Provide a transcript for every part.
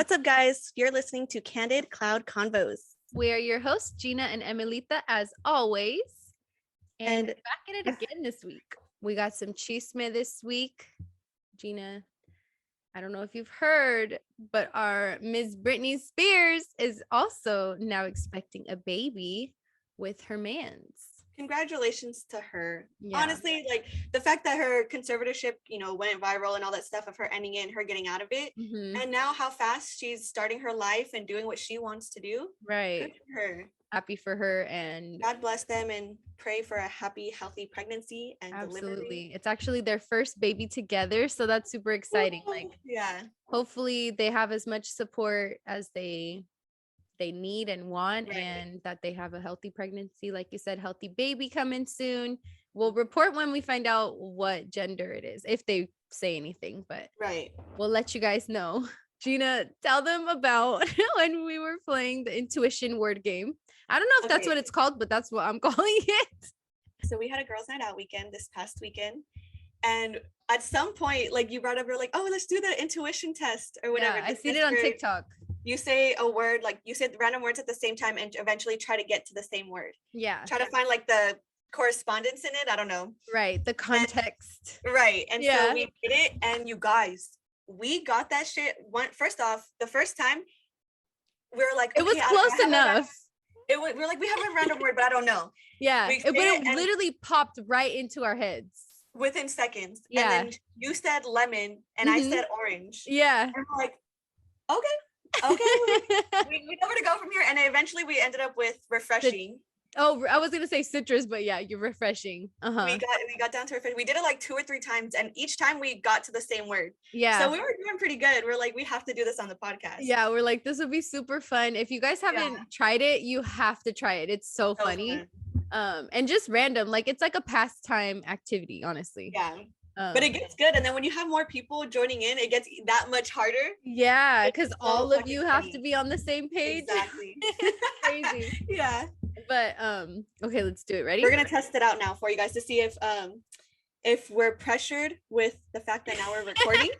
What's up, guys? You're listening to Candid Cloud Convos. We are your hosts, Gina and Emilita, as always. And And- back at it again this week. We got some chisme this week. Gina, I don't know if you've heard, but our Miss Britney Spears is also now expecting a baby with her mans. Congratulations to her. Yeah. Honestly, like the fact that her conservatorship, went viral and all that stuff of her ending it and her getting out of it. Mhm. And now how fast she's starting her life and doing what she wants to do. Right. Good for her. Happy for her, and God bless them, and pray for a happy, healthy pregnancy and absolutely. delivery. It's actually their first baby together, so that's super exciting. Ooh, Like, yeah. hopefully they have as much support as they need and want, Right. and that they have a healthy pregnancy, like you said, healthy baby coming soon. We'll report when we find out what gender it is, if they say anything, but Right. we'll let you guys know. Gina, tell them about when we were playing the intuition word game. I don't know if that's Okay. what it's called, but that's what I'm calling it. So we had a girls' night out weekend this past weekend, and at some point, like you brought up, you're like, "Oh, let's do the intuition test or whatever." Yeah, I the seen test it on where TikTok. You say a word, like you said random words at the same time, and eventually try to get to the same word. Yeah, Try to find like the correspondence in it. I don't know. right. The context. Right, and Yeah. so we did it, and you guys, we got that shit. First off, the first time, we were like, It was "Okay, I close have a enough. we're like, we have a random word, but I don't know. Yeah, We but say it it and- literally popped right into our heads. Within seconds. Yeah. And then you said lemon and I Mhm. said orange. Yeah. And we're like, okay, we know where to go from here. And eventually we ended up with refreshing. Oh, I was gonna say citrus, but yeah, you're refreshing. We got down to refreshing. We did it like 2 or 3 times, and each time we got to the same word. Yeah. So we were doing pretty good. We're like, we have to do this on the podcast. Yeah, we're like, this would be super fun. If you guys haven't tried it, you have to try it. It's so funny. Fun. And just random, like it's like a pastime activity, honestly. Yeah. But it gets good, and then when you have more people joining in, it gets that much harder. Yeah, because so all of you have funny. to be on the same page. Exactly. Crazy. Yeah. But okay, let's do it. Ready? We're gonna test it out now for you guys to see if we're pressured with the fact that now we're recording,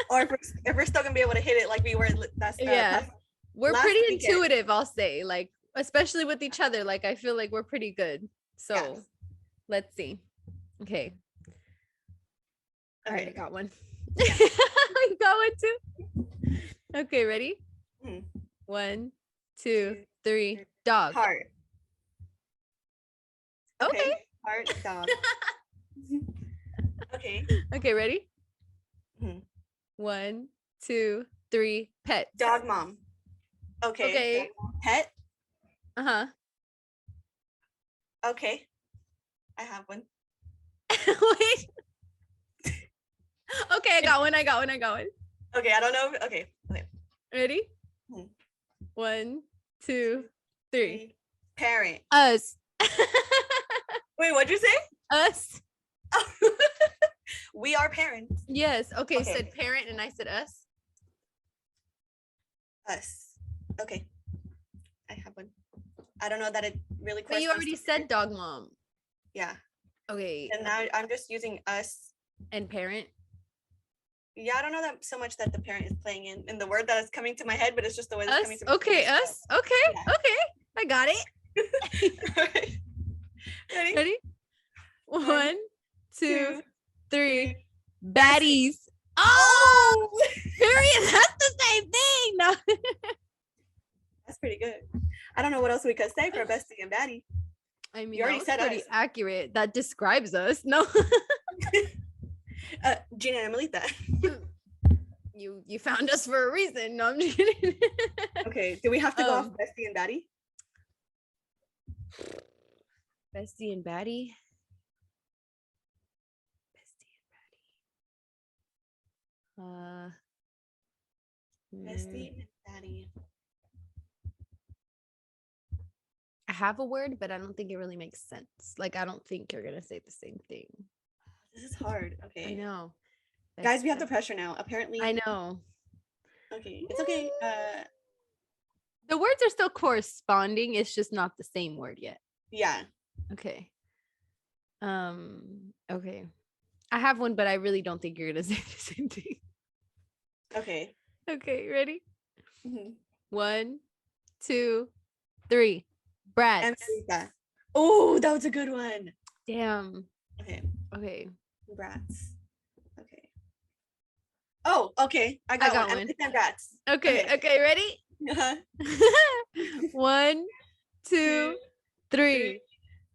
or if we're still gonna be able to hit it like we were. We're last pretty weekend. intuitive, I'll say, like especially with each other. Like I feel like we're pretty good. So Yes. let's see. Okay. All right, I Okay. got one. Yeah. I got one too. Okay, ready? Mhm. 1, 2, 3. Dog. Heart. Okay. Heart. Dog. Okay. Okay, ready? Mhm. 1, 2, 3. Pet. Dog mom. Okay. Okay. Dog mom. Pet. Uh-huh. Okay. I have one. Wait. Okay, I got one. Okay. I don't know. Okay. Ready? Mhm. 1, 2, 3. Parent. Us. Wait, what'd you say? Us. We are parents. Yes. Okay, Okay. said parent and I said us. Us. Okay. I have one. I don't know that it really. But you already said dog mom. Yeah. Okay. And now I'm just using us. And parent. Yeah, I don't know that so much that the parent is playing in the word that is coming to my head, but it's just the way that's Us. coming to my Okay, head. us. Okay. Yeah. Okay. I got it. Alright. Ready? Ready? 1, 2, 3. 3. Baddies. Oh, period. That's the same thing. No. That's pretty good. I don't know what else we could say for bestie and baddie. I mean, You already that was said pretty us. accurate. That describes us. No. Gina and Emilita. You found us for a reason. No, I'm just kidding. Okay, do we have to go off bestie and baddie? Bestie and baddie. Bestie and baddie. I have a word, but I don't think it really makes sense. Like, I don't think you're gonna say the same thing. This is hard. Okay. I know. Guys, we have the pressure now. Apparently. I know. Okay. It's okay. The words are still corresponding. It's just not the same word yet. Yeah. Okay. Okay. I have one, but I really don't think you're gonna say the same thing. Okay. Okay, ready? Mhm. 1, 2, 3. Bratz. Oh, that was a good one. Damn. Okay. Brats. Okay. Oh, okay. I got one. I'm Brats. Okay, ready? Uh-huh. 1, 2, 3.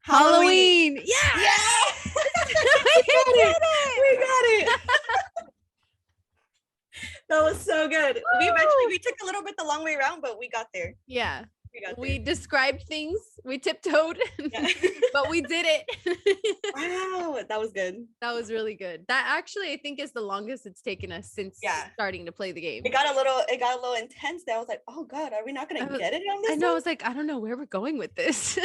Halloween. Yeah. We got it. That was so good. We took a little bit the long way around, but we got there. Yeah. We described things. We tiptoed, but we did it. Wow, that was good. That was really good. That actually, I think, is the longest it's taken us since starting to play the game. It got a little intense. There, I was like, oh God, are we not gonna get it on this? I know. I was like, I don't know where we're going with this.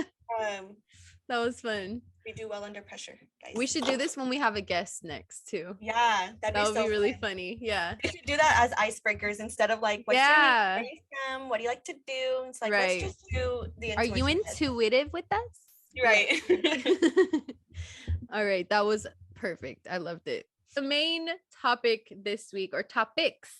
That was fun. We do well under pressure, guys. We should do this when we have a guest next too. Yeah, that would be really funny. Yeah, we should do that as icebreakers instead of like, what's your name? What do you like to do? It's like, let's just do the intuition. Are you intuitive with us? Right. All right, that was perfect. I loved it. The main topic this week, or topics,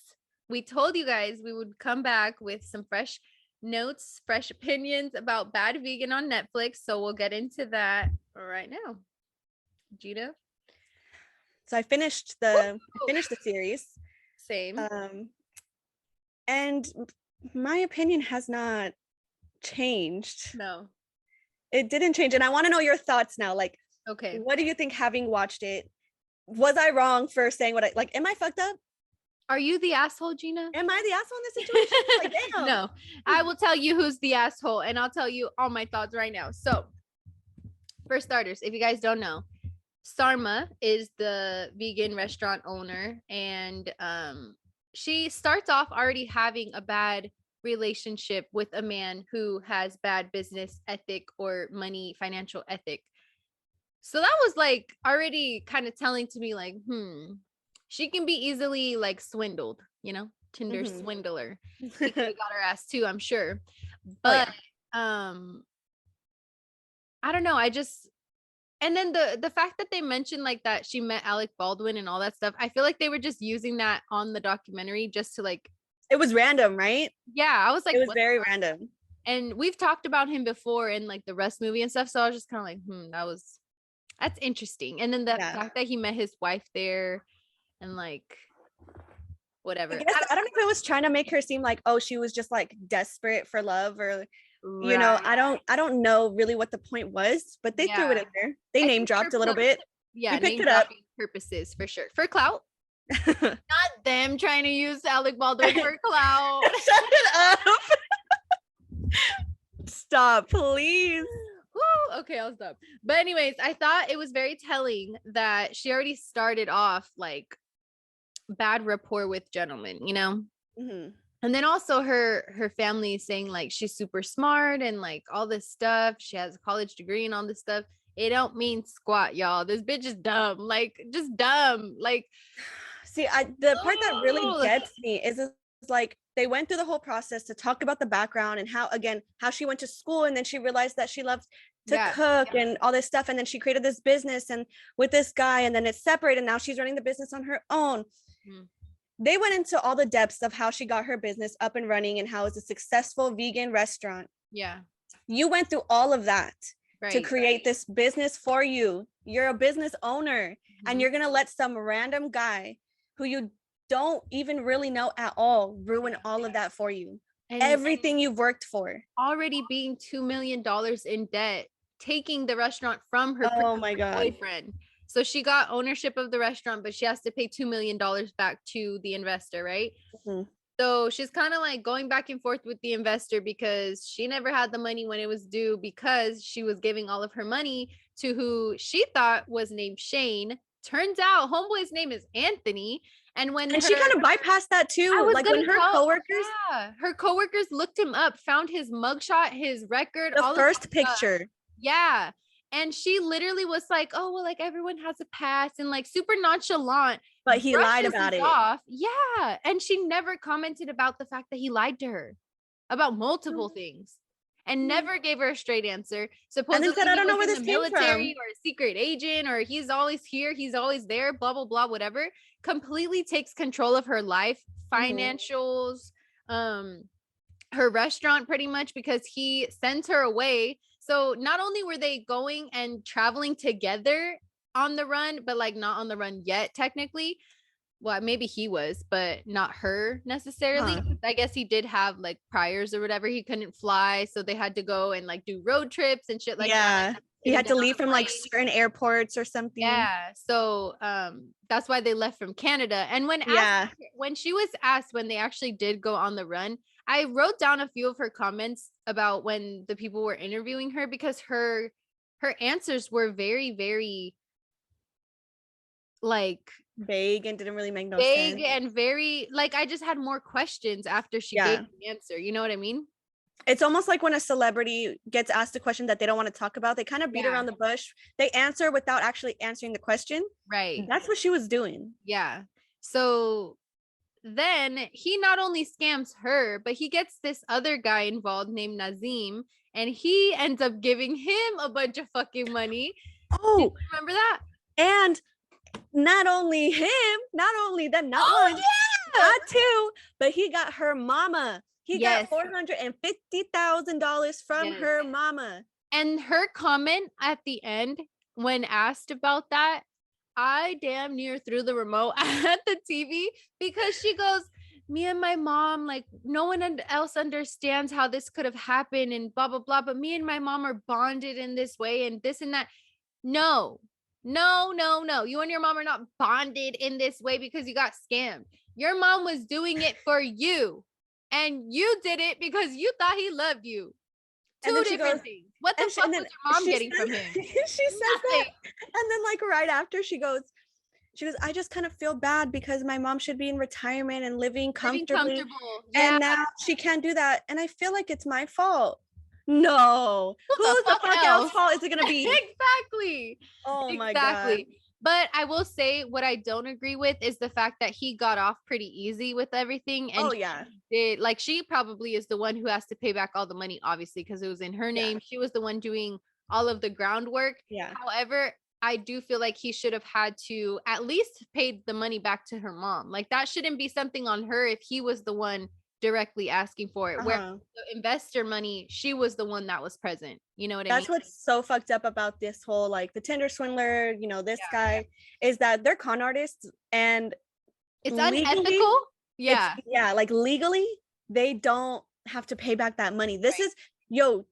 we told you guys we would come back with some fresh notes, fresh opinions about Bad Vegan on Netflix. So we'll get into that right now. Gina? So I finished the series. Same. And my opinion has not changed. No. It didn't change. And I want to know your thoughts now. Like, okay, what do you think having watched it? Was I wrong for saying what I like? Am I fucked up? Are you the asshole, Gina? Am I the asshole in this situation? Like, damn. No, I will tell you who's the asshole, and I'll tell you all my thoughts right now. So, for starters, if you guys don't know, Sarma is the vegan restaurant owner, and she starts off already having a bad relationship with a man who has bad business ethic or financial ethic. So that was like already kind of telling to me like, she can be easily like swindled, Tinder swindler. He could have got her ass too, I'm sure. But I don't know. And then the fact that they mentioned like that she met Alec Baldwin and all that stuff, I feel like they were just using that on the documentary just to like. It was random, right? Yeah, I was like, it was very random. And we've talked about him before in like the Rust movie and stuff, so I was just kind of like, that's interesting. And then the fact that he met his wife there. And like, whatever. I don't know if it was trying to make her seem like, oh, she was just like desperate for love, or I don't know really what the point was, but they threw it in there. They name dropped a little bit. Yeah, we picked it up. Purposes for sure, for clout. Not them trying to use Alec Baldwin for clout. Shut it up. Stop, please. Woo, okay, I'll stop. But anyways, I thought it was very telling that she already started off like bad rapport with gentlemen, Mm-hmm. And then also her family saying like she's super smart and like all this stuff. She has a college degree and all this stuff. It don't mean squat, y'all. This bitch is dumb, like just dumb. Like, see, the part that really gets me is like they went through the whole process to talk about the background and how she went to school, and then she realized that she loved to cook and all this stuff, and then she created this business and with this guy, and then it's separated, and now she's running the business on her own. They went into all the depths of how she got her business up and running and how it's a successful vegan restaurant. Yeah, you went through all of that to create this business for you. You're a business owner, and you're gonna let some random guy who you don't even really know at all ruin all of that for you. And everything you've worked for, already being $2 million in debt, taking the restaurant from her boyfriend. So she got ownership of the restaurant, but she has to pay $2 million back to the investor, right? So she's kind of like going back and forth with the investor because she never had the money when it was due, because she was giving all of her money to who she thought was named Shane. Turns out homeboy's name is Anthony. And she kind of bypassed that too. Like when her coworkers looked him up, found his mugshot, his record, the first picture. Yeah. And she literally was like, oh, well, like everyone has a past, and like super nonchalant. But he lied about it. Yeah. And she never commented about the fact that he lied to her about multiple things and never gave her a straight answer. Supposedly, said, I don't know where this came from. Or a secret agent, or he's always here, he's always there, blah, blah, blah, whatever. Completely takes control of her life, financials, her restaurant pretty much because he sends her away. So not only were they going and traveling together on the run, but like not on the run yet, technically. Well, maybe he was, but not her necessarily. I guess he did have like priors or whatever. He couldn't fly, so they had to go and like do road trips and shit like that. Yeah. He had to leave from like certain airports or something. Yeah. So that's why they left from Canada. And when she was asked when they actually did go on the run, I wrote down a few of her comments about when the people were interviewing her because her answers were very, very like vague and didn't really make no sense. Vague and very like I just had more questions after she gave the answer. You know what I mean? It's almost like when a celebrity gets asked a question that they don't want to talk about, they kind of beat around the bush. They answer without actually answering the question. Right. That's what she was doing. Yeah. So then he not only scams her, but he gets this other guy involved named Nazim, and he ends up giving him a bunch of fucking money. Oh, remember that? And not only him, not only that, not two, but he got her mama. He got $450,000 from her mama. And her comment at the end, when asked about that, I damn near threw the remote at the TV because she goes, me and my mom, like no one else understands how this could have happened and blah, blah, blah. But me and my mom are bonded in this way and this and that. No. You and your mom are not bonded in this way because you got scammed. Your mom was doing it for you. And you did it because you thought he loved you. Two different things. What the fuck was your mom getting from him? She says that. And then like right after she goes, I just kind of feel bad because my mom should be in retirement and living comfortably. And now she can't do that. And I feel like it's my fault. No. Who's the fuck else fault is it going to be? Exactly. Oh my God. But I will say what I don't agree with is the fact that he got off pretty easy with everything. And she probably is the one who has to pay back all the money, obviously, because it was in her name. She was the one doing all of the groundwork. Yeah. However, I do feel like he should have had to at least pay the money back to her mom. Like that shouldn't be something on her if he was the one directly asking for it. Where the investor money, she was the one that was present. You know what I mean? That's what's so fucked up about this whole like the Tinder swindler, this guy, is that they're con artists and it's unethical. Like legally they don't have to pay back that money. This is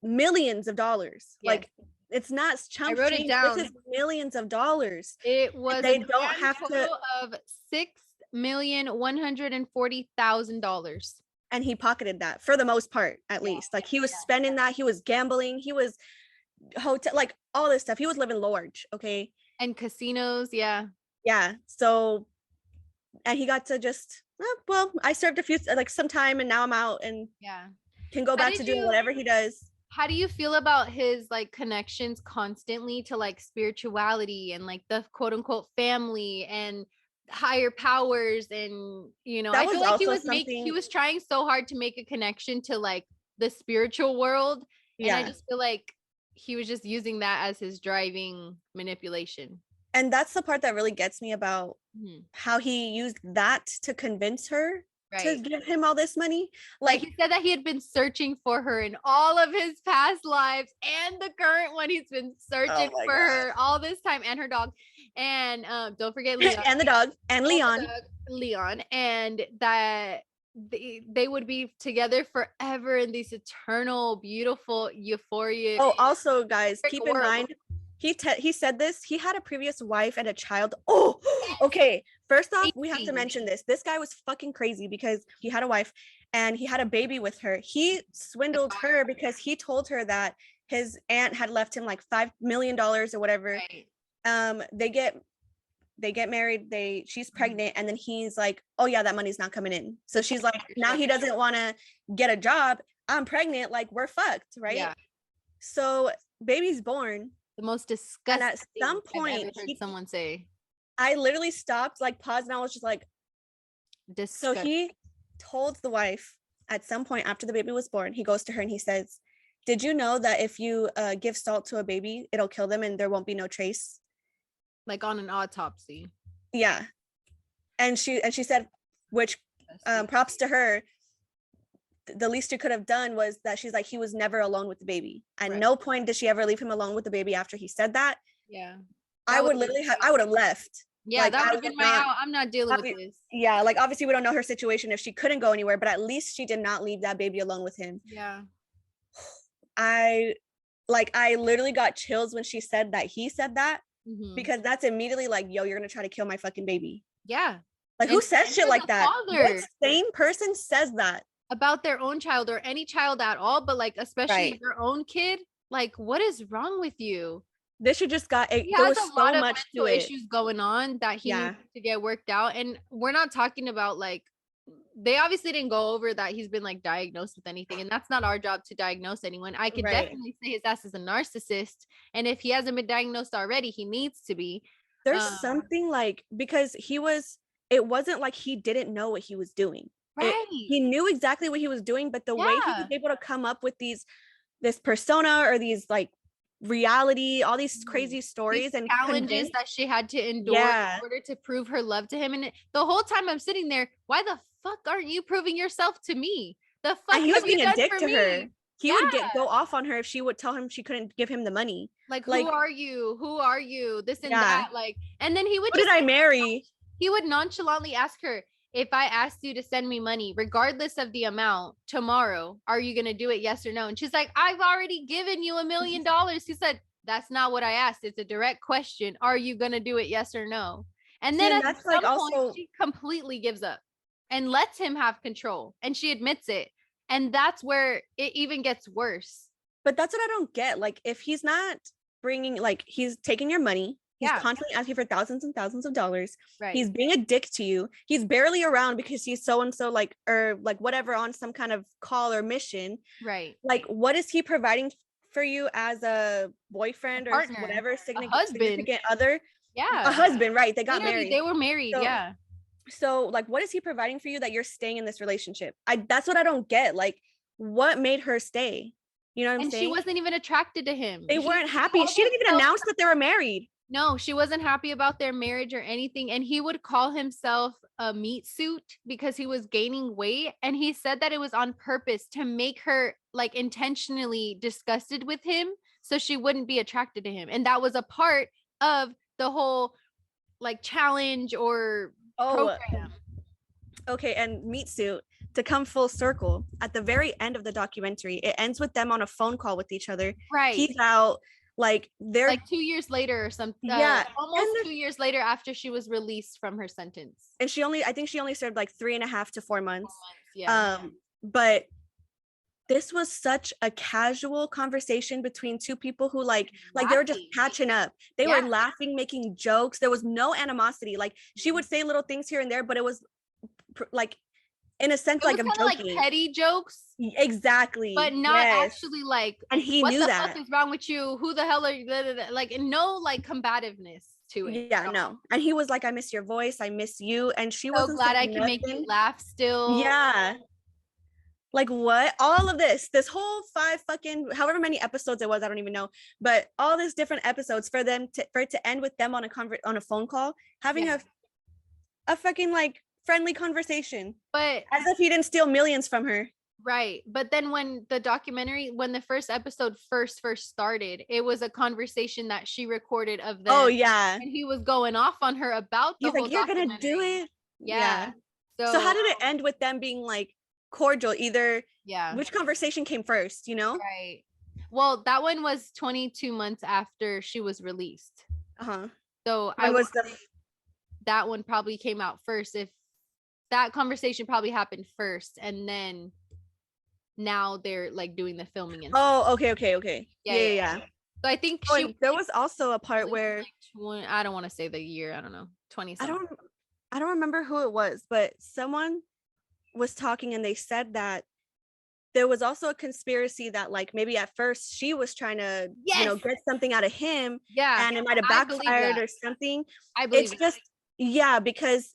millions of dollars. Like it's not chump change. It down. This is millions of dollars. It was they don't have to of $6,140,000. And he pocketed that for the most part, at least. Like he was spending that. He was gambling. He was hotel, like all this stuff. He was living large. Okay. And casinos. Yeah. So, and he got to just, I served a few, like some time and now I'm out and can go back to doing whatever he does. How do you feel about his like connections constantly to like spirituality and like the quote unquote family and higher powers? And I feel like he was trying so hard to make a connection to like the spiritual world, and I just feel like he was just using that as his driving manipulation. And that's the part that really gets me about how he used that to convince her to give him all this money. Like he said that he had been searching for her in all of his past lives and the current one. He's been searching for her all this time, and her dog. And don't forget Leon. And the dog. And Leon. Leon. And that they would be together forever in this eternal, beautiful euphoria. Oh, also, guys, keep in mind, he said this. He had a previous wife and a child. Oh, okay. First off, we have to mention this. This guy was fucking crazy because he had a wife and he had a baby with her. He swindled her because he told her that his aunt had left him like $5 million or whatever. They get married, she's pregnant, and then he's like, oh yeah, that money's not coming in. So she's like, now he doesn't want to get a job. I'm pregnant, like we're fucked, right? So baby's born. The most disgusting. And at some point, I've ever heard someone say. I literally stopped, like paused, and I was just like, disgusting. So he told the wife at some point after the baby was born, he goes to her and he says, did you know that if you give salt to a baby, it'll kill them and there won't be no trace? Like on an autopsy. Yeah. And she said, which props to her, the least you could have done was that she's like, he was never alone with the baby. At Right. no point did she ever leave him alone with the baby after he said that. Yeah. I would literally I would have left. Yeah, like, that I would have been would my not, out. I'm not dealing with this. Yeah, like obviously we don't know her situation if she couldn't go anywhere, but at least she did not leave that baby alone with him. Yeah. I literally got chills when she said that he said that, because that's immediately like, yo, you're gonna try to kill my fucking baby. Yeah. Like, who says shit like that? What same person says that about their own child or any child at all, but like especially your own kid? Like, what is wrong with you? This should just got it. There was so much to it. Issues going on that he needs to get worked out. And we're not talking about like, they obviously didn't go over that he's been like diagnosed with anything, and that's not our job to diagnose anyone. I could definitely say his ass is a narcissist, and if he hasn't been diagnosed already, he needs to be. There's something like, because it wasn't like he didn't know what he was doing. Right. He knew exactly what he was doing, but the way he was able to come up with this persona or these like reality, all these crazy stories and challenges that she had to endure in order to prove her love to him. And the whole time I'm sitting there, why the fuck aren't you proving yourself to me? The fuck, and he was being a dick to her. He would go off on her if she would tell him she couldn't give him the money. Like, who are you? Who are you? This and that. Like, and then he would who did I marry? He would nonchalantly ask her, if I asked you to send me money, regardless of the amount, tomorrow, are you going to do it? Yes or no? And she's like, I've already given you $1 million. He said, that's not what I asked. It's a direct question. Are you going to do it? Yes or no? And then at some point, she completely gives up and lets him have control. And she admits it. And that's where it even gets worse. But that's what I don't get. Like, if he's not bringing, like, he's taking your money. He's constantly asking for thousands and thousands of dollars. Right. He's being a dick to you. He's barely around because he's so-and-so like, or like whatever, on some kind of call or mission. Right. Like, what is he providing for you as a boyfriend, or whatever, significant other? Yeah. A husband, right. They got married. They were married. So like, what is he providing for you that you're staying in this relationship? That's what I don't get. Like, what made her stay? You know what I'm saying? She wasn't even attracted to him. They weren't happy. She didn't even announce that they were married. No, she wasn't happy about their marriage or anything. And he would call himself a meat suit because he was gaining weight. And he said that it was on purpose to make her like intentionally disgusted with him so she wouldn't be attracted to him. And that was a part of the whole like challenge or program. Okay, and meat suit, to come full circle, at the very end of the documentary, it ends with them on a phone call with each other. Right. He's out. Like, they're like 2 years later or something. Almost 2 years later after she was released from her sentence. And I think she only served like 3.5 to 4 months. But this was such a casual conversation between two people who like they were just catching up. They were laughing, making jokes. There was no animosity. Like, she would say little things here and there, but it was like, in a sense, like, I'm joking. Like petty jokes. Exactly. But not actually like, and he knew that. What the fuck is wrong with you? Who the hell are you? Like, no, like, combativeness to it. Yeah, no. And he was like, I miss your voice. I miss you. And she was so glad I can make you laugh still. Yeah. Like, what? All of this whole 5 fucking, however many episodes it was, I don't even know. But all these different episodes for it to end with them on a phone call, having a fucking like friendly conversation, but as if he didn't steal millions from her. Right. But then when the first episode first started, it was a conversation that she recorded of them. Oh yeah. And he was going off on her about the whole like, you're gonna do it. Yeah. So how did it end with them being like cordial? Either which conversation came first, you know? Right. Well, that one was 22 months after she was released. So that one probably came out first. If that conversation probably happened first, and then now they're like doing the filming and okay. Yeah. So I think there was also a part where I don't want to say the year, I don't know, 20 something. I don't remember who it was, but someone was talking and they said that there was also a conspiracy that like maybe at first she was trying to get something out of him, and it might have backfired or something. I believe it's just because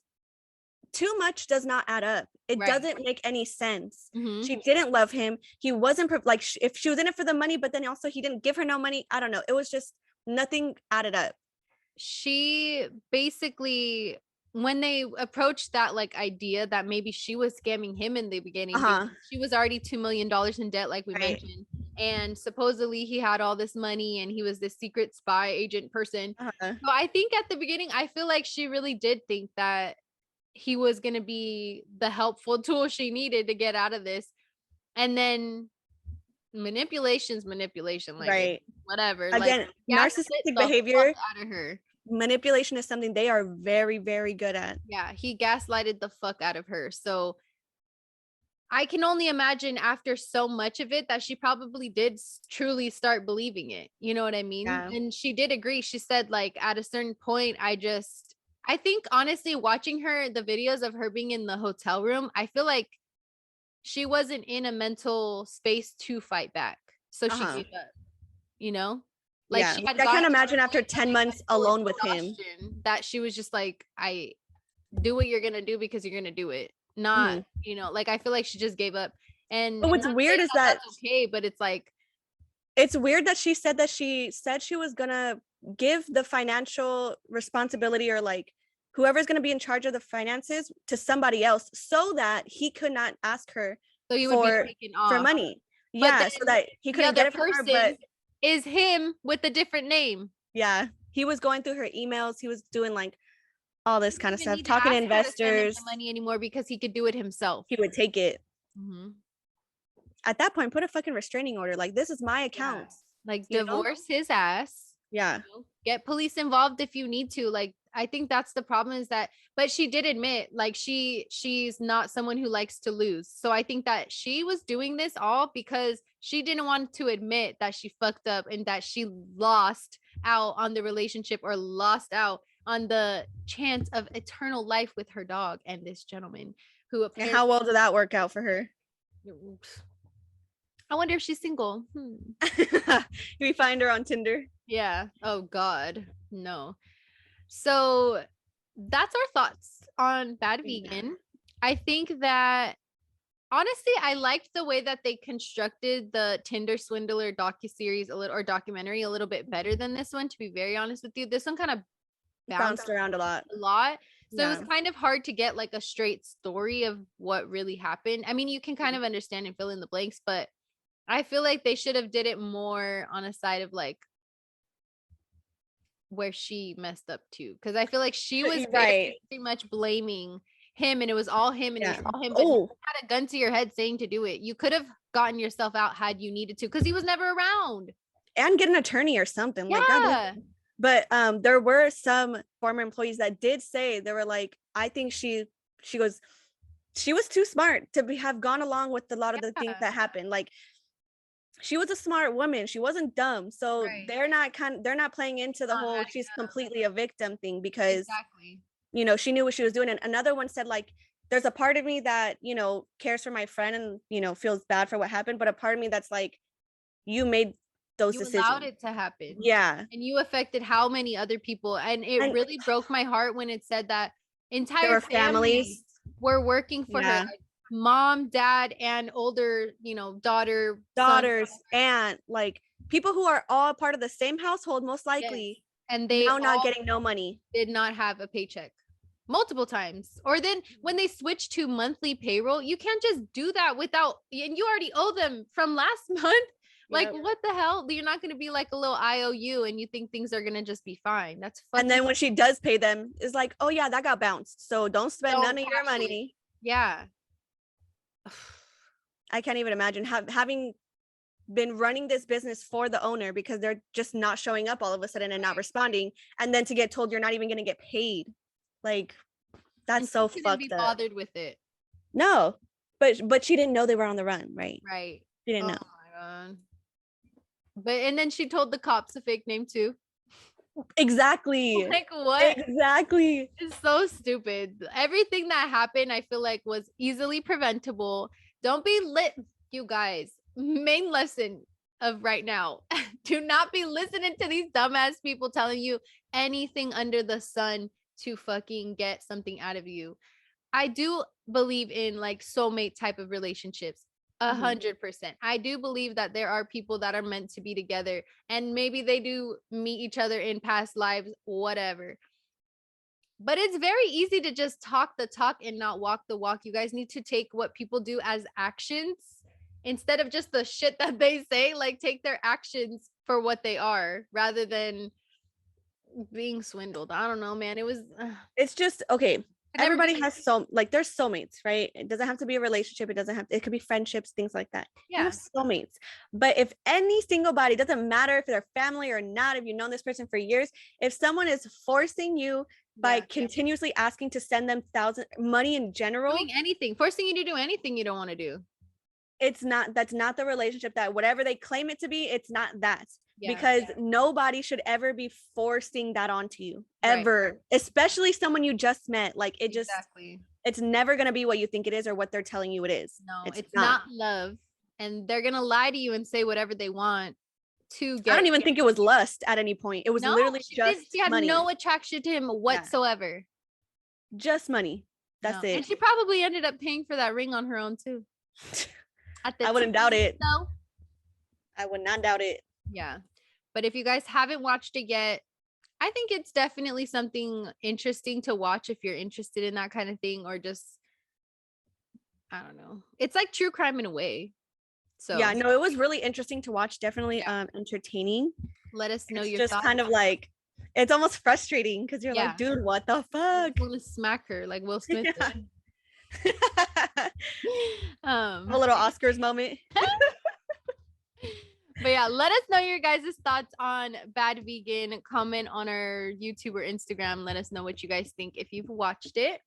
too much does not add up. It doesn't make any sense. She didn't love him. He wasn't like, if she was in it for the money, but then also he didn't give her no money. I don't know. It was just nothing added up. She basically when they approached that like idea that maybe she was scamming him in the beginning, because she was already $2 million in debt, like we mentioned, and supposedly he had all this money and he was this secret spy agent person. So I think at the beginning, I feel like she really did think that he was going to be the helpful tool she needed to get out of this. And then manipulation, like whatever. Again, like, narcissistic behavior out of her. Manipulation is something they are very, very good at. Yeah, he gaslighted the fuck out of her. So I can only imagine after so much of it that she probably did truly start believing it. You know what I mean? Yeah. And she did agree. She said, like, at a certain point, I think honestly, watching the videos of her being in the hotel room, I feel like she wasn't in a mental space to fight back. So she gave up, you know? Like, yeah, I can't imagine after 10 months alone with him that she was just like, I do what you're gonna do because you're gonna do it. Not, you know, like I feel like she just gave up. And what's weird is that that's okay, but it's like, it's weird that she said she was gonna give the financial responsibility, or like whoever's gonna be in charge of the finances, to somebody else so that he could not ask her so he would be taken off for money. Yeah, so that he couldn't get it from her, but is him with a different name. Yeah, he was going through her emails. He was doing like all this kind of stuff, talking to investors. To money anymore because he could do it himself. He would take it. At that point, put a fucking restraining order. Like, this is my account. Like, divorce his ass. Yeah. You know? Get police involved if you need to. Like, I think that's the problem, is that, but she did admit, like, she's not someone who likes to lose. So I think that she was doing this all because she didn't want to admit that she fucked up and that she lost out on the relationship, or lost out on the chance of eternal life with her dog and this gentleman who apparently. And how well did that work out for her? I wonder if she's single. We find her on Tinder. Yeah. Oh God, no. So that's our thoughts on Bad Vegan. I think that honestly, I liked the way that they constructed the Tinder swindler docuseries or documentary a little bit better than this one, to be very honest with you. This one kind of bounced around a lot. So it was kind of hard to get like a straight story of what really happened. I mean, you can kind of understand and fill in the blanks, but I feel like they should have did it more on a side of like where she messed up too, because I feel like she was very much blaming him, and it was all him, and it was all him, but you had a gun to your head saying to do it. You could have gotten yourself out had you needed to, because he was never around. And get an attorney or something. Like, but there were some former employees that did say, they were like, I think she was too smart to have gone along with a lot of the things that happened. Like, she was a smart woman. She wasn't dumb. So they're not playing into the whole she's completely a victim thing, because you know, she knew what she was doing. And another one said, like, there's a part of me that, you know, cares for my friend and, you know, feels bad for what happened, but a part of me that's like, you made those decisions. You allowed it to happen. Yeah. And you affected how many other people. And it really broke my heart when it said that entire families were working for her. Like, mom, dad, and older, you know, daughters, and like people who are all part of the same household, most likely. And they now not getting no money. Did not have a paycheck multiple times. Or then when they switch to monthly payroll, you can't just do that without, and you already owe them from last month. Like, what the hell? You're not going to be like a little IOU and you think things are going to just be fine. That's fun. And then when she does pay them, it's like, oh yeah, that got bounced. So don't spend none of your money. Yeah. I can't even imagine having been running this business for the owner, because they're just not showing up all of a sudden and not responding, and then to get told you're not even going to get paid. Like, that's so fucked up. Be bothered with it. No, but she didn't know they were on the run, right? Right. She didn't know. My God. But and then she told the cops a fake name too. Exactly. Like, what? Exactly. It's so stupid. Everything that happened, I feel like, was easily preventable. Don't be lit, you guys. Main lesson of right now. Do not be listening to these dumbass people telling you anything under the sun to fucking get something out of you. I do believe in like soulmate type of relationships. 100%. I do believe that there are people that are meant to be together, and maybe they do meet each other in past lives, whatever. But it's very easy to just talk the talk and not walk the walk. You guys need to take what people do as actions instead of just the shit that they say. Like, take their actions for what they are rather than being swindled. I don't know, man. It was it's just okay. Everybody has there's soulmates, right? It doesn't have to be a relationship. It could be friendships, things like that. Yeah. You have soulmates. But if any single body, doesn't matter if they're family or not, if you've known this person for years, if someone is forcing you by continuously asking to send them money in general, doing anything, forcing you to do anything you don't want to do, that's not the relationship that whatever they claim it to be, it's not that. Because nobody should ever be forcing that onto you ever, especially someone you just met. Like it just, it's never going to be what you think it is or what they're telling you it is. No, it's not love. And they're going to lie to you and say whatever they want to get. I don't even think it was lust at any point. It was literally just she had money. No attraction to him whatsoever. Just money. That's it. And she probably ended up paying for that ring on her own too. I wouldn't doubt it. No, I would not doubt it. Yeah. But if you guys haven't watched it yet, I think it's definitely something interesting to watch if you're interested in that kind of thing, or just, I don't know. It's like true crime in a way. So yeah, no, it was really interesting to watch. Definitely entertaining. Let us know your thoughts. Just kind of like, it's almost frustrating because you're like, dude, what the fuck? I want to smack her like Will Smith did. A little Oscars moment. But yeah, let us know your guys' thoughts on Bad Vegan. Comment on our YouTube or Instagram. Let us know what you guys think if you've watched it.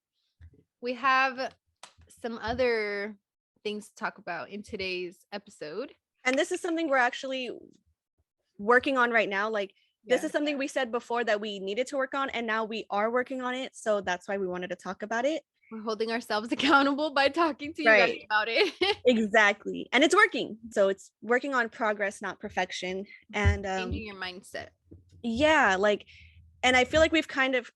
We have some other things to talk about in today's episode. And this is something we're actually working on right now. Like this is something we said before that we needed to work on, and now we are working on it. So that's why we wanted to talk about it. We're holding ourselves accountable by talking to you guys about it. Exactly. And it's working. So it's working on progress, not perfection. And changing your mindset. Yeah, like, and I feel like we've kind of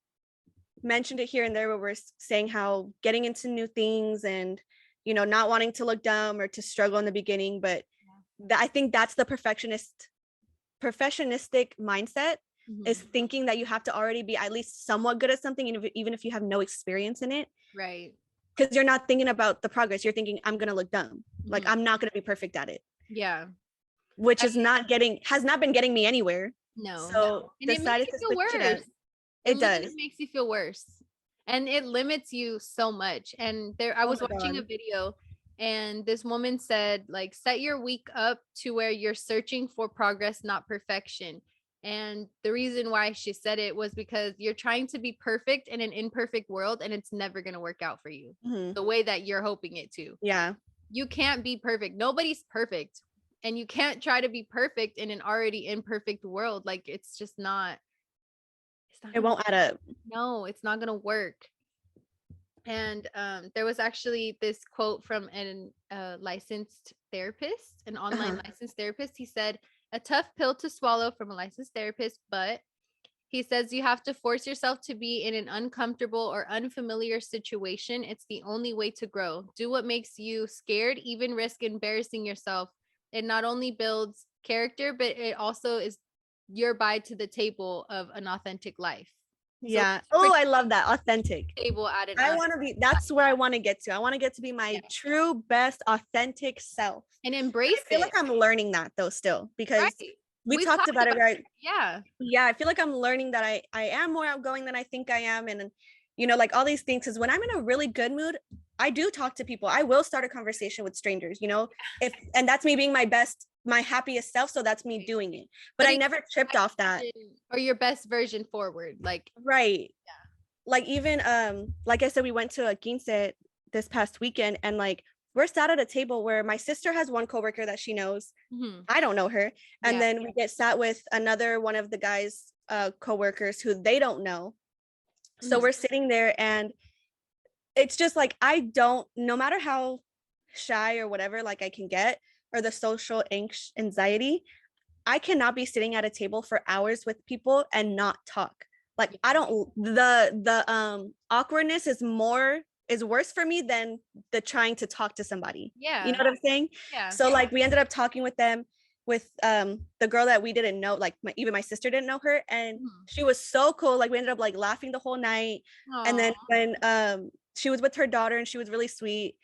mentioned it here and there where we're saying how getting into new things and, you know, not wanting to look dumb or to struggle in the beginning, but I think that's the perfectionistic mindset, is thinking that you have to already be at least somewhat good at something, even if you have no experience in it. Right. Because you're not thinking about the progress. You're thinking, I'm going to look dumb. Like, I'm not going to be perfect at it. Yeah. Which has not been getting me anywhere. No. So decided to switch it up. It does. It makes you feel worse. And it limits you so much. And I was watching a video, and this woman said, like, set your week up to where you're searching for progress, not perfection. And the reason why she said it was because you're trying to be perfect in an imperfect world, and it's never going to work out for you the way that you're hoping it to. Yeah. You can't be perfect. Nobody's perfect. And you can't try to be perfect in an already imperfect world. Like, it's just not. It won't add up. No, it's not going to work. And there was actually this quote from a licensed therapist, an online licensed therapist. He said, a tough pill to swallow from a licensed therapist, but he says you have to force yourself to be in an uncomfortable or unfamiliar situation. It's the only way to grow. Do what makes you scared, even risk embarrassing yourself. It not only builds character, but it also is your bye to the table of an authentic life. Yeah. So I love that. Authentic. Table at I want to be, that's where I want to get to. I want to get to be my true, best, authentic self. And embrace it. I feel like I'm learning that though still, because we talked about it, right? Yeah. Yeah. I feel like I'm learning that I am more outgoing than I think I am. And, you know, like all these things, because when I'm in a really good mood, I do talk to people. I will start a conversation with strangers, you know, and that's me being my happiest self. So that's me doing it. But I never tripped off that. Or your best version forward. Like, right. Yeah. Like even, like I said, we went to a quince this past weekend, and like, we're sat at a table where my sister has one coworker that she knows. I don't know her. And then we get sat with another one of the guys' coworkers who they don't know. So we're sitting there, and it's just like, no matter how shy or whatever, like I can get, or the social anxiety, I cannot be sitting at a table for hours with people and not talk. Like the awkwardness is worse for me than the trying to talk to somebody. Yeah. You know what I'm saying? Yeah. So like we ended up talking with them, with the girl that we didn't know, like even my sister didn't know her, and she was so cool. Like we ended up like laughing the whole night. Aww. And then when she was with her daughter, and she was really sweet,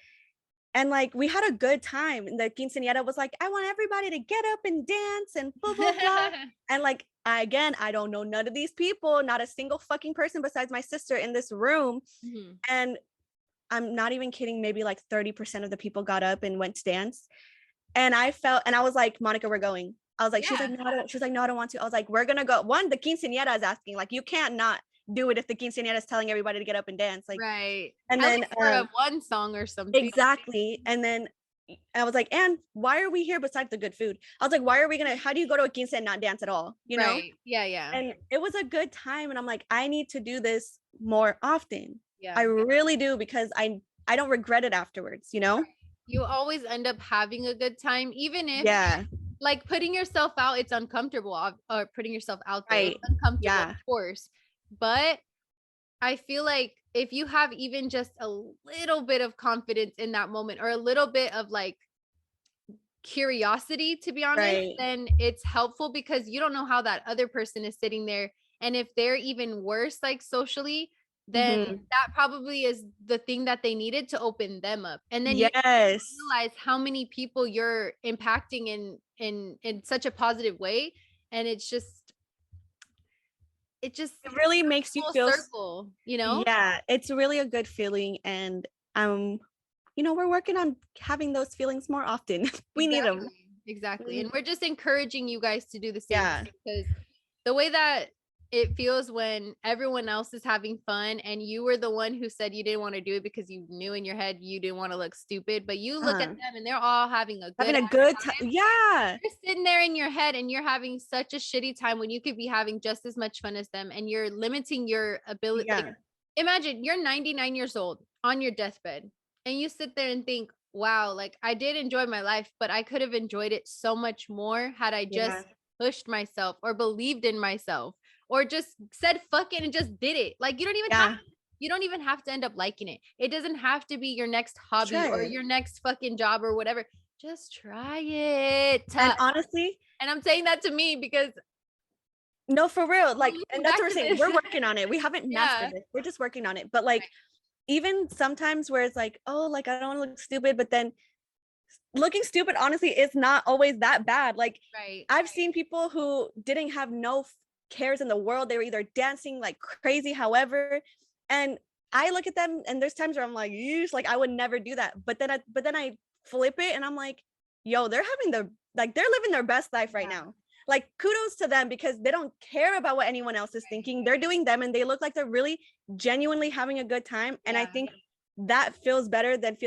and like we had a good time. And the quinceañera was like, I want everybody to get up and dance and blah blah blah. And like I don't know none of these people, not a single fucking person besides my sister in this room. And I'm not even kidding, maybe like 30% of the people got up and went to dance. And I was like, Monica, we're going. I was like, she's like, no, I don't want to. I was like, we're gonna go. One, the quinceañera is asking, like, you can't not do it if the quinceañera is telling everybody to get up and dance. Like, right. And at then least for a one song or something. Exactly. And then I was like, and why are we here besides the good food? I was like, how do you go to a quince and not dance at all? You know? Right. Yeah. And it was a good time. And I'm like, I need to do this more often. Yeah. I really do, because I don't regret it afterwards, you know? You always end up having a good time, even if like putting yourself out, it's uncomfortable, or putting yourself out there, it's uncomfortable, of course. But I feel like if you have even just a little bit of confidence in that moment, or a little bit of like curiosity, to be honest, then it's helpful, because you don't know how that other person is sitting there. And if they're even worse, like socially, then that probably is the thing that they needed to open them up. And then you realize how many people you're impacting in such a positive way. And it really makes you feel circle, you know? Yeah, it's really a good feeling. And you know, we're working on having those feelings more often. We need them. Exactly. And we're just encouraging you guys to do the same, because the way that it feels when everyone else is having fun and you were the one who said you didn't want to do it because you knew in your head you didn't want to look stupid, but you look at them and they're all having a good time. Yeah. You're sitting there in your head and you're having such a shitty time when you could be having just as much fun as them, and you're limiting your ability. Like, imagine you're 99 years old on your deathbed and you sit there and think, wow, like I did enjoy my life, but I could have enjoyed it so much more had I just pushed myself or believed in myself, or just said fuck it and just did it. Like you don't even have to end up liking it. It doesn't have to be your next hobby or your next fucking job or whatever. Just try it. And honestly, and I'm saying that to me because no, for real. Like, and that's what we're saying. We're working on it. We haven't mastered it. We're just working on it. But like, even sometimes where it's like, oh, like I don't want to look stupid, but then looking stupid, honestly, is not always that bad. Like I've seen people who didn't have no cares in the world. They were either dancing like crazy, however, and I look at them and there's times where I'm like, yeesh, like I would never do that. But then I flip it and I'm like, yo, they're living their best life right now. Like kudos to them, because they don't care about what anyone else is thinking. They're doing them and they look like they're really genuinely having a good time. And I think that feels better than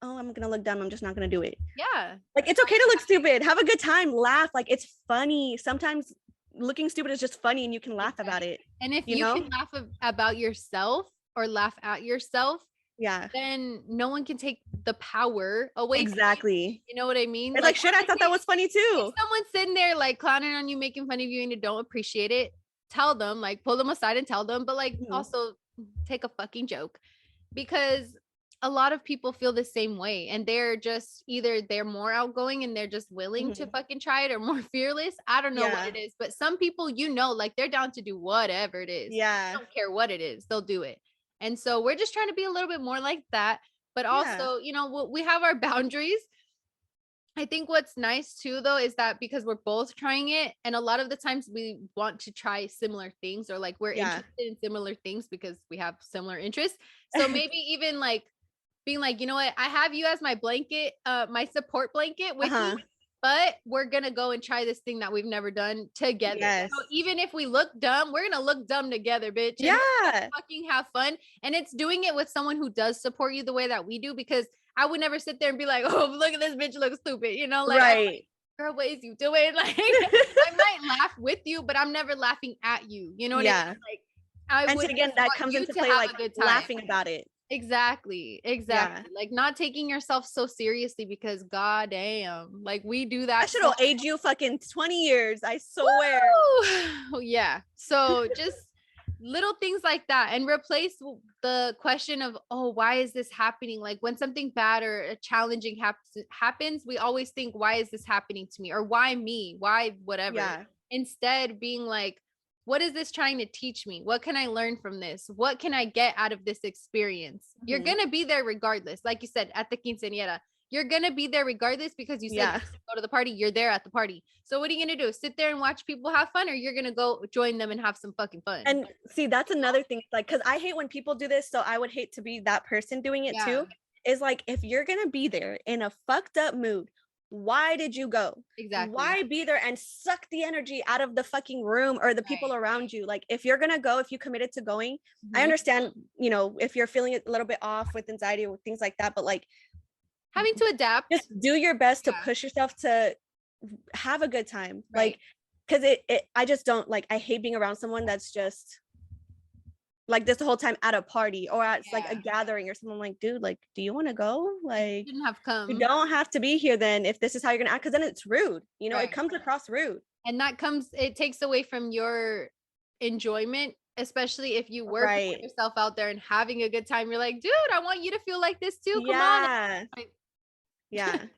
oh, I'm gonna look dumb, I'm just not gonna do it. Like it's okay to look stupid, have a good time, laugh. Like it's funny. Sometimes looking stupid is just funny and you can laugh about it. And if you can laugh about yourself or laugh at yourself, then no one can take the power away. Exactly. You know what I mean? It's like shit, I thought that was funny too. If someone's sitting there like clowning on you, making fun of you, and you don't appreciate it, tell them, like pull them aside and tell them, but like also take a fucking joke, because a lot of people feel the same way, and they're just either they're more outgoing and they're just willing to fucking try it, or more fearless. I don't know what it is, but some people, you know, like they're down to do whatever it is. They don't care what it is, they'll do it. And so we're just trying to be a little bit more like that, but also, you know, we have our boundaries. I think what's nice too, though, is that because we're both trying it, and a lot of the times we want to try similar things, or like we're interested in similar things because we have similar interests. So maybe even like being like, you know what, I have you as my blanket, my support blanket with you, but we're gonna go and try this thing that we've never done together. So even if we look dumb, we're gonna look dumb together, bitch. And fucking have fun. And it's doing it with someone who does support you the way that we do, because I would never sit there and be like, oh, look at this bitch, look stupid, you know, like, like girl, what is you doing? Like I might laugh with you, but I'm never laughing at you, you know what I mean? Like and so again, that comes into play, like laughing about it. Exactly. Like not taking yourself so seriously, because goddamn, like we do that. I should have aged you fucking 20 years, I swear. So just little things like that, and replace the question of, oh, why is this happening? Like when something bad or a challenging happens, we always think, why is this happening to me? Or why me? Why whatever? Yeah. Instead being like, what is this trying to teach me? What can I learn from this? What can I get out of this experience? You're going to be there regardless. Like you said, at the quinceañera, you're going to be there regardless, because you said go to the party. You're there at the party. So what are you going to do? Sit there and watch people have fun, or you're going to go join them and have some fucking fun? And see, that's another thing. Like, cause I hate when people do this. So I would hate to be that person doing it too. Is like, if you're going to be there in a fucked up mood, why did you go? Exactly. Why be there and suck the energy out of the fucking room or the people around you? Like, if you're gonna go, if you committed to going, I understand, you know, if you're feeling a little bit off with anxiety or things like that, but like having to adapt, just do your best to push yourself to have a good time. Like, because I just don't like, I hate being around someone that's just like this the whole time at a party or at like a gathering or something. Like, dude, like, do you want to go? Like, you didn't have come. You don't have to be here then if this is how you're gonna act, because then it's rude, you know. It comes across rude, and it takes away from your enjoyment, especially if you were putting yourself out there and having a good time. You're like, dude, I want you to feel like this too. Come on. Like,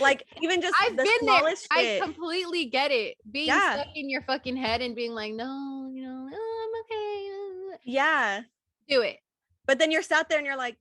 like even just I've been there. Shit. I completely get it. Being stuck in your fucking head and being like, no, you know, oh, I'm okay. Do it. But then you're sat there and you're like,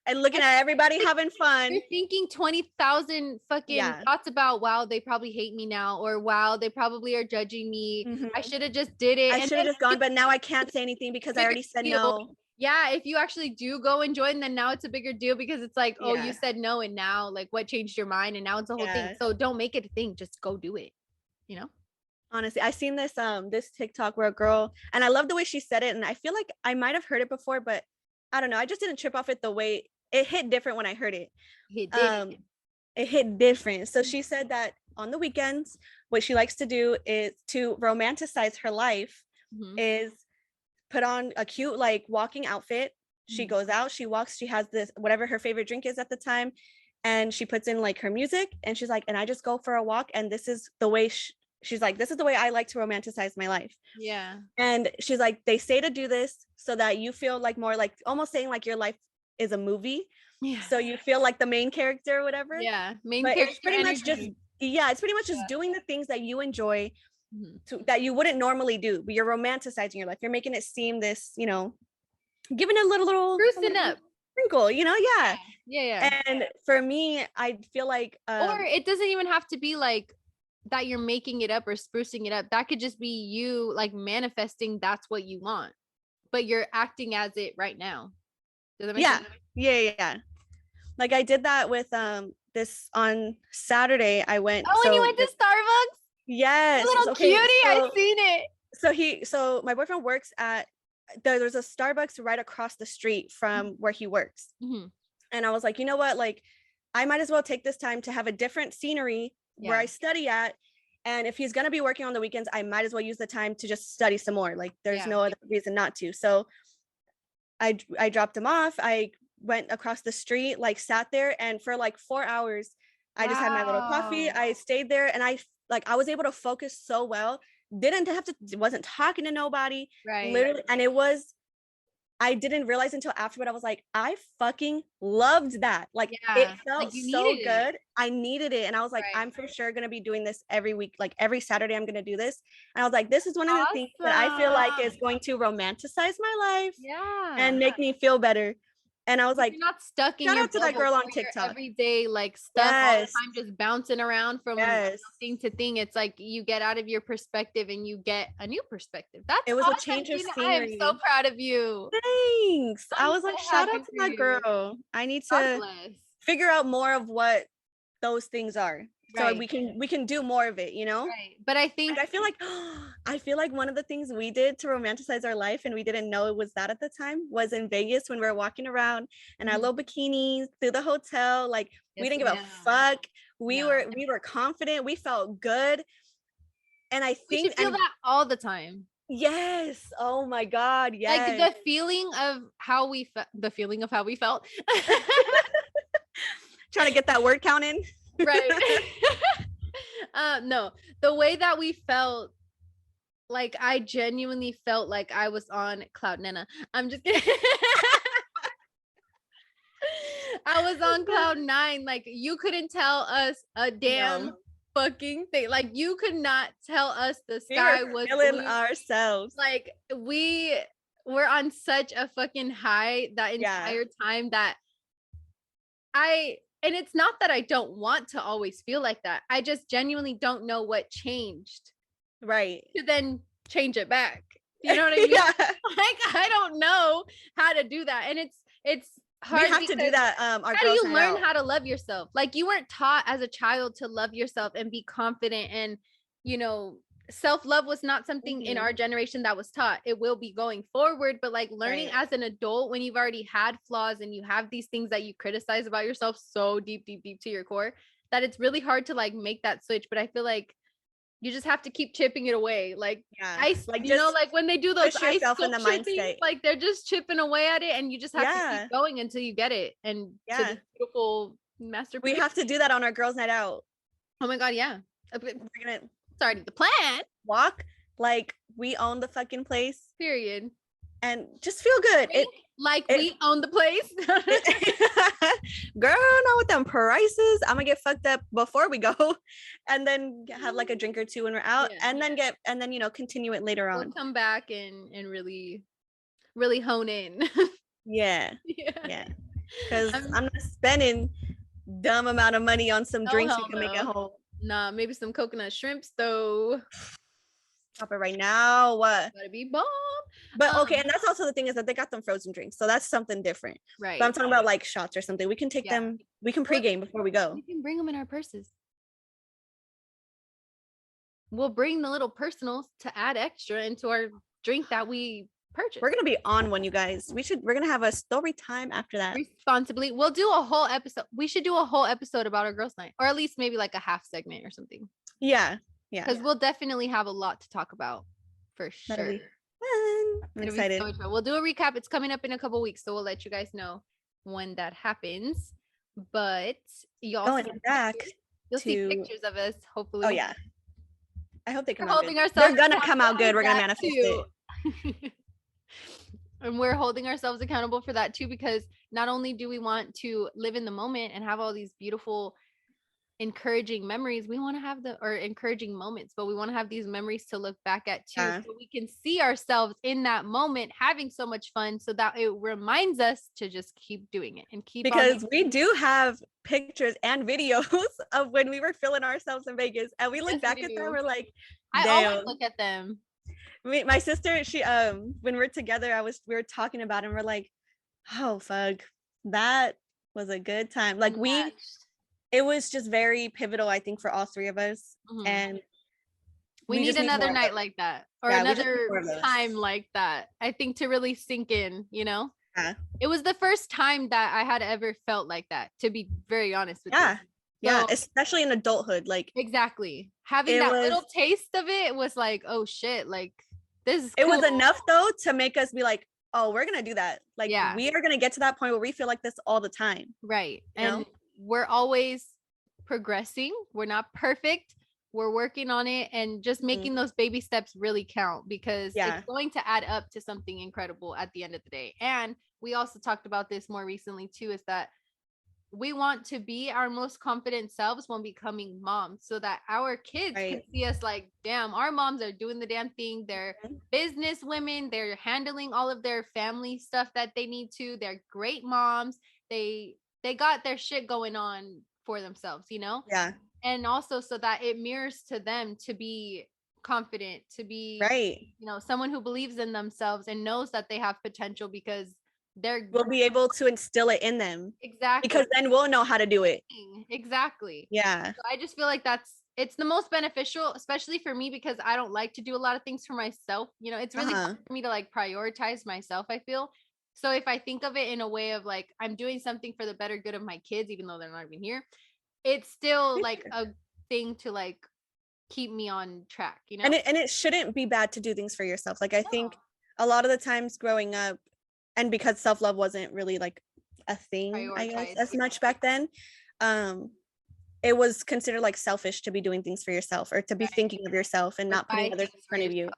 and looking at everybody having fun. You're thinking 20,000 fucking thoughts about, wow, they probably hate me now, or wow, they probably are judging me. I should have just did it. I should have just gone, but now I can't say anything because I already said no. Yeah, if you actually do go and join, then now it's a bigger deal, because it's like, oh, you said no, and now like what changed your mind, and now it's a whole thing. So don't make it a thing, just go do it, you know. Honestly, I seen this this TikTok where a girl, and I love the way she said it, and I feel like I might have heard it before, but I don't know, I just didn't trip off it. The way it hit different when I heard it. It hit different. So she said that on the weekends, what she likes to do is to romanticize her life is put on a cute like walking outfit. She goes out, she walks, she has this whatever her favorite drink is at the time, and she puts in like her music, and she's like, and I just go for a walk, and this is the way she's like, this is the way I like to romanticize my life. And she's like, they say to do this so that you feel like more like almost saying like your life is a movie. So you feel like the main character or whatever. Main character. It's pretty much just it's pretty much just doing the things that you enjoy that you wouldn't normally do, but you're romanticizing your life. You're making it seem this, you know, giving a little sprucing up sprinkle, you know. Yeah. And for me, I feel like or it doesn't even have to be like that you're making it up or sprucing it up. That could just be you like manifesting that's what you want, but you're acting as it right now. Does that make sense? Yeah. Like I did that with this on Saturday. I went. Oh, and you went to Starbucks? Yes. Little cutie, I seen it. So my boyfriend works at there's a Starbucks right across the street from where he works. And I was like, you know what? Like, I might as well take this time to have a different scenery where I study at. And if he's going to be working on the weekends, I might as well use the time to just study some more. Like there's no other reason not to. So I dropped him off. I went across the street, like sat there, and for like 4 hours, I just had my little coffee. I stayed there, and I was able to focus so well. Wasn't talking to nobody. Literally. And I didn't realize until afterward, I was like, I fucking loved that. Like it felt like so good. I needed it. And I was like, I'm for sure going to be doing this every week. Like every Saturday, I'm going to do this. And I was like, this is one of the things that I feel like is going to romanticize my life and make me feel better. And I was like, you're not stuck in shout your out to that girl on TikTok. Every day, like stuck all the time, just bouncing around from thing to thing. It's like you get out of your perspective and you get a new perspective. It was awesome, a change of scenery. I am so proud of you. Thanks. I was like, shout out to that girl. I need to figure out more of what those things are. So we can do more of it, you know? But I think I feel like one of the things we did to romanticize our life, and we didn't know it was that at the time, was in Vegas when we were walking around in our little bikinis through the hotel. Like we didn't give a fuck. We were confident. We felt good. And I think we should feel that all the time. Yes. Oh my God. Yes. Like the feeling of how we felt. Trying to get that word count in. No, the way that we felt like I genuinely felt like I was on cloud nine. I'm just kidding. I was on cloud 9. Like you couldn't tell us a damn fucking thing. Like you could not tell us the sky was feeling blue. Ourselves. Like we were on such a fucking high that entire time that and it's not that I don't want to always feel like that. I just genuinely don't know what changed. Right. To then change it back. You know what I mean? Like I don't know how to do that. And it's hard. We have to do that. How do you learn how to love yourself? Like you weren't taught as a child to love yourself and be confident, and self-love was not something in our generation that was taught. It will be going forward, but like learning as an adult when you've already had flaws and you have these things that you criticize about yourself so deep to your core, that it's really hard to like make that switch. But I feel like you just have to keep chipping it away. Like ice, like like when they do those ice sculpture things, like they're just chipping away at it, and you just have to keep going until you get it. And to this beautiful masterpiece. We have to do that on our girls' night out. Oh my god, yeah. It's already the plan. Walk like we own the fucking place. Period. And just feel good. We own the place. Girl, not with them prices. I'm gonna get fucked up before we go, and then have like a drink or two when we're out, and then continue it later on. We'll come back and really, really hone in. Yeah. Because I'm not spending dumb amount of money on some drinks we can make at home. Nah, maybe some coconut shrimps though. Stop it right now. What? Gotta be bomb. But okay, and that's also the thing is that they got them frozen drinks, so that's something different. Right. But I'm talking about like shots or something. We can take them. We can pregame before we go. We can bring them in our purses. We'll bring the little personals to add extra into our drink that we purchase. We're gonna be on one, you guys. We're gonna have a story time after that. Responsibly. We'll do a whole episode. We should do a whole episode about our girls' night, or at least maybe like a half segment or something. Yeah. Because we'll definitely have a lot to talk about for sure. I'm excited. So we'll do a recap. It's coming up in a couple weeks, so we'll let you guys know when that happens. But y'all going back, you'll see pictures of us. Hopefully. Oh yeah. I hope they come out good. They're gonna come out good. We're gonna manifest it. And we're holding ourselves accountable for that too, because not only do we want to live in the moment and have all these beautiful encouraging memories, we want to have encouraging moments, but we want to have these memories to look back at too, so we can see ourselves in that moment having so much fun, so that it reminds us to just keep doing it and keep because we do have pictures and videos of when we were feeling ourselves in Vegas, and we look back at them, we're like, damn. I always look at them. My sister, she when we're together, we were talking about it, and we're like, oh fuck, that was a good time. Like it was just very pivotal, I think, for all three of us. And we need another night like that, or another time like that, I think, to really sink in, It was the first time that I had ever felt like that, to be very honest with you. Yeah, especially in adulthood. Like exactly. Having that little taste of it was like, oh shit, like this is cool. It was enough though to make us be like, oh, we're gonna do that. Like we are gonna get to that point where we feel like this all the time. Right. And we're always progressing. We're not perfect. We're working on it, and just making those baby steps really count, because it's going to add up to something incredible at the end of the day. And we also talked about this more recently too, is that we want to be our most confident selves when becoming moms, so that our kids can see us like, damn, our moms are doing the damn thing. They're business women. They're handling all of their family stuff that they need to. They're great moms. They got their shit going on for themselves, Yeah. And also so that it mirrors to them to be confident, to be someone who believes in themselves and knows that they have potential, because we'll be able to instill it in them. Exactly. Because then we'll know how to do it. Exactly. Yeah. So I just feel like it's the most beneficial, especially for me, because I don't like to do a lot of things for myself. It's really hard for me to like prioritize myself, I feel. So if I think of it in a way of like, I'm doing something for the better good of my kids, even though they're not even here, it's still like a thing to like keep me on track, And it shouldn't be bad to do things for yourself. Like I think a lot of the times growing up, and because self-love wasn't really like a thing, I guess, as much back then, it was considered like selfish to be doing things for yourself or to be thinking of yourself and not putting others in front of you.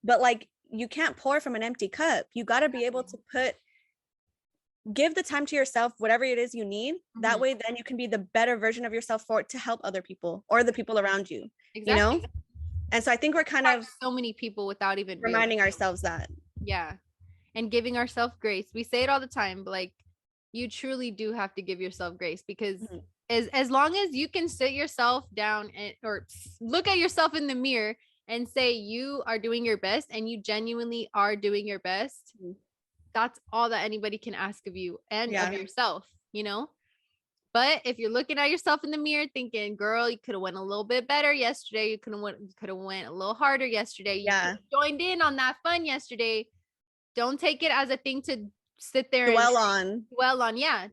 But like, you can't pour from an empty cup. You got to be able to give the time to yourself, whatever it is you need. That way, then you can be the better version of yourself to help other people or the people around you, you know? And so I think we're kind of so many people without even reminding ourselves that. Yeah. And giving ourselves grace. We say it all the time, but like, you truly do have to give yourself grace, because as long as you can sit yourself down or look at yourself in the mirror and say you are doing your best and you genuinely are doing your best, that's all that anybody can ask of you and of yourself, you know? But if you're looking at yourself in the mirror thinking, girl, you could have went a little bit better yesterday, you could have went a little harder yesterday, you joined in on that fun yesterday, don't take it as a thing to sit there dwell on.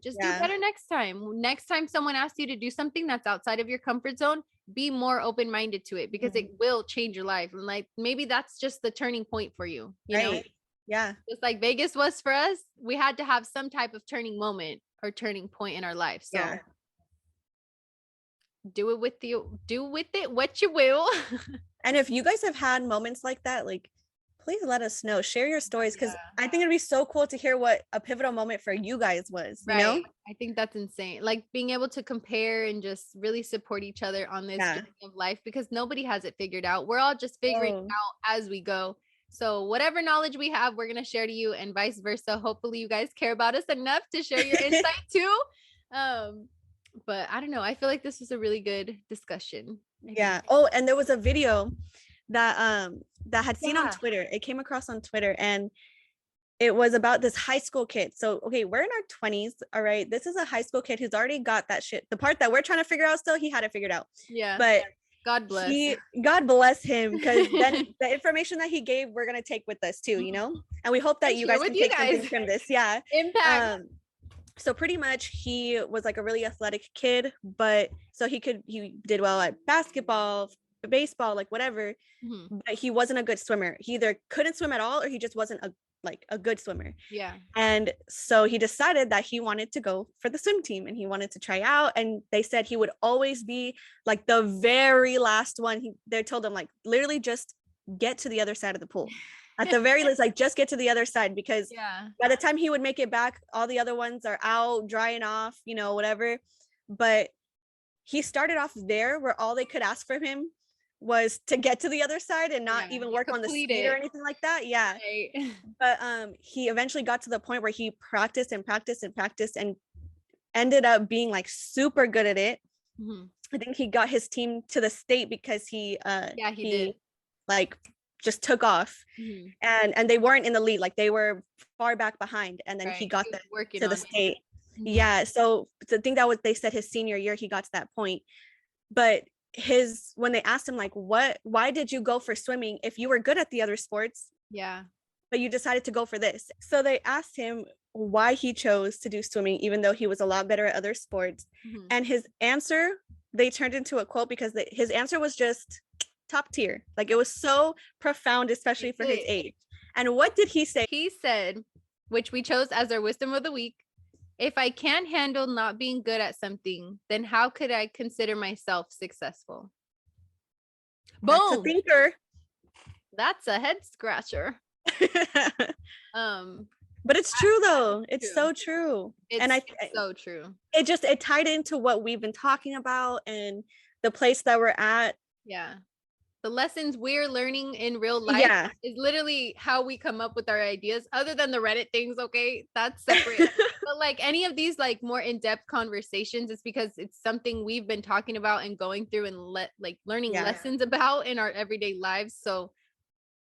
Just do better next time someone asks you to do something that's outside of your comfort zone, be more open-minded to it, because it will change your life. And like, maybe that's just the turning point for you, you know? Just like Vegas was for us, we had to have some type of turning moment or turning point in our life. So do with it what you will. And if you guys have had moments like that, like, please let us know, share your stories, because I think it'd be so cool to hear what a pivotal moment for you guys was, you know? I think that's insane, like being able to compare and just really support each other on this journey of life, because nobody has it figured out. We're all just figuring it out as we go. So whatever knowledge we have, we're going to share to you, and vice versa. Hopefully you guys care about us enough to share your insight too. But I don't know, I feel like this was a really good discussion. Oh, and there was a video that had seen on Twitter. It came across on Twitter, and it was about this high school kid. So, okay, we're in our 20s. All right. This is a high school kid who's already got that shit. The part that we're trying to figure out still, he had it figured out. But God bless. God bless him, because then the information that he gave, we're gonna take with us too, you know? And we hope that you guys can take something from this. Impact. So pretty much he was like a really athletic kid, but so he did well at basketball, baseball, like whatever, but he wasn't a good swimmer. He either couldn't swim at all or he just wasn't a good swimmer. And so he decided that he wanted to go for the swim team and he wanted to try out, and they said he would always be like the very last one. They told him, like, literally just get to the other side of the pool at the very least, like just get to the other side, because by the time he would make it back, all the other ones are out drying off, you know, whatever. But he started off there where all they could ask from him was to get to the other side and not even work on the speed or anything like that. But he eventually got to the point where he practiced and ended up being like super good at it. I think he got his team to the state because he did, like, just took off. And they weren't in the lead, like they were far back behind, and then he got to the state. So the thing they said his senior year he got to that point. But when they asked him, like, why did you go for swimming if you were good at the other sports, but you decided to go for this? So they asked him why he chose to do swimming even though he was a lot better at other sports. And his answer, they turned into a quote, because his answer was just top tier. Like, it was so profound, especially for his age. And what did he say? He said, which we chose as our wisdom of the week: if I can't handle not being good at something, then how could I consider myself successful? Boom. That's a thinker. That's a head scratcher. But it's true though. It's so true. It's so true. It tied into what we've been talking about and the place that we're at. The lessons we're learning in real life is literally how we come up with our ideas, other than the Reddit things. Okay, that's separate. But like any of these like more in-depth conversations, it's because it's something we've been talking about and going through and learning lessons about in our everyday lives. So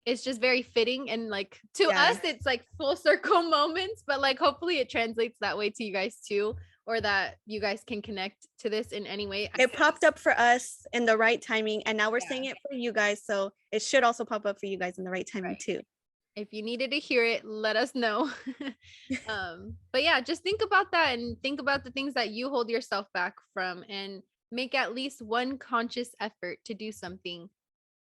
it's just very fitting, and like to us it's like full circle moments, but like hopefully it translates that way to you guys too, or that you guys can connect to this in any way. It popped up for us in the right timing, and now we're saying it for you guys, so it should also pop up for you guys in the right timing too. If you needed to hear it, let us know. But yeah, just think about that, and think about the things that you hold yourself back from, and make at least one conscious effort to do something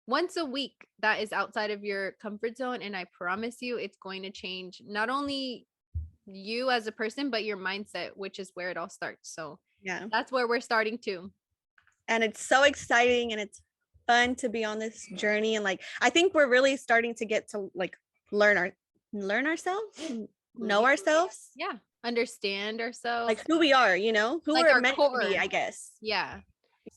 once a week that is outside of your comfort zone. And I promise you, it's going to change not only you as a person, but your mindset, which is where it all starts. So that's where we're starting to. And it's so exciting and it's fun to be on this journey. And like, I think we're really starting to get to like learn ourselves, know ourselves. Yeah. Understand ourselves. Like who we are, you know, who like we're meant to be, I guess. Yeah.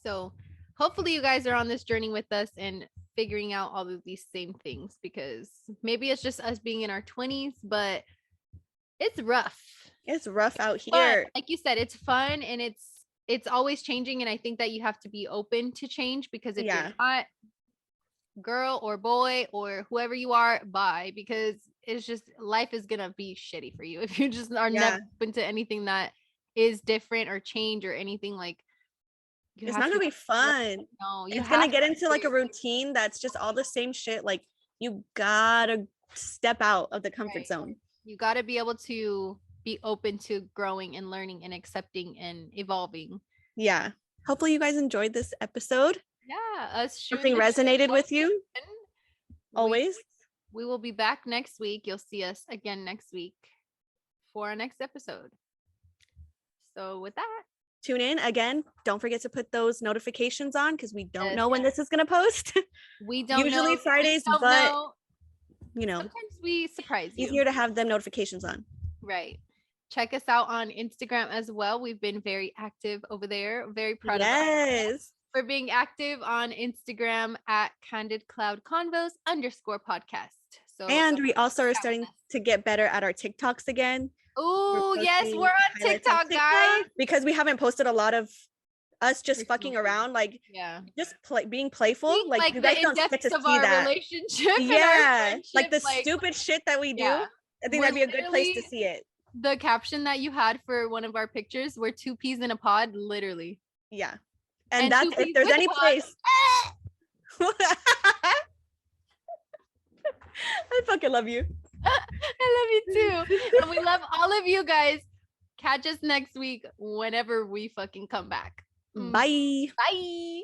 So hopefully you guys are on this journey with us and figuring out all of these same things, because maybe it's just us being in our 20s, but it's rough. It's rough out here. But, like you said, it's fun and it's always changing. And I think that you have to be open to change, because if you're not girl or boy or whoever you are, bye, because it's just life is gonna be shitty for you if you just are never open to anything that is different or change or anything. Like it's not gonna be fun. No, it's gonna get into like a routine that's just all the same shit. Like you gotta step out of the comfort zone. You gotta be able to be open to growing and learning and accepting and evolving. Yeah. Hopefully you guys enjoyed this episode. Yeah. Something resonated with you. Always. We will be back next week. You'll see us again next week for our next episode. So with that, tune in again. Don't forget to put those notifications on, because we don't know when this is going to post. We don't usually know. Fridays, but you know, sometimes we surprise you. Easier to have them notifications on. Right. Check us out on Instagram as well. We've been very active over there. Very proud of us for being active on Instagram at Candid Cloud Convos _podcast. So, and we also are starting to get better at our TikToks again. Oh yes, we're on TikTok, guys, because we haven't posted a lot of us just fucking around, like just being playful, like you guys don't get to see that relationship, like the stupid shit that we do. I think that'd be a good place to see it. The caption that you had for one of our pictures were 2 peas in a pod, literally. Yeah, and that's if there's any place. I fucking love you. I love you too. And we love all of you guys. Catch us next week whenever we fucking come back. Bye. Bye.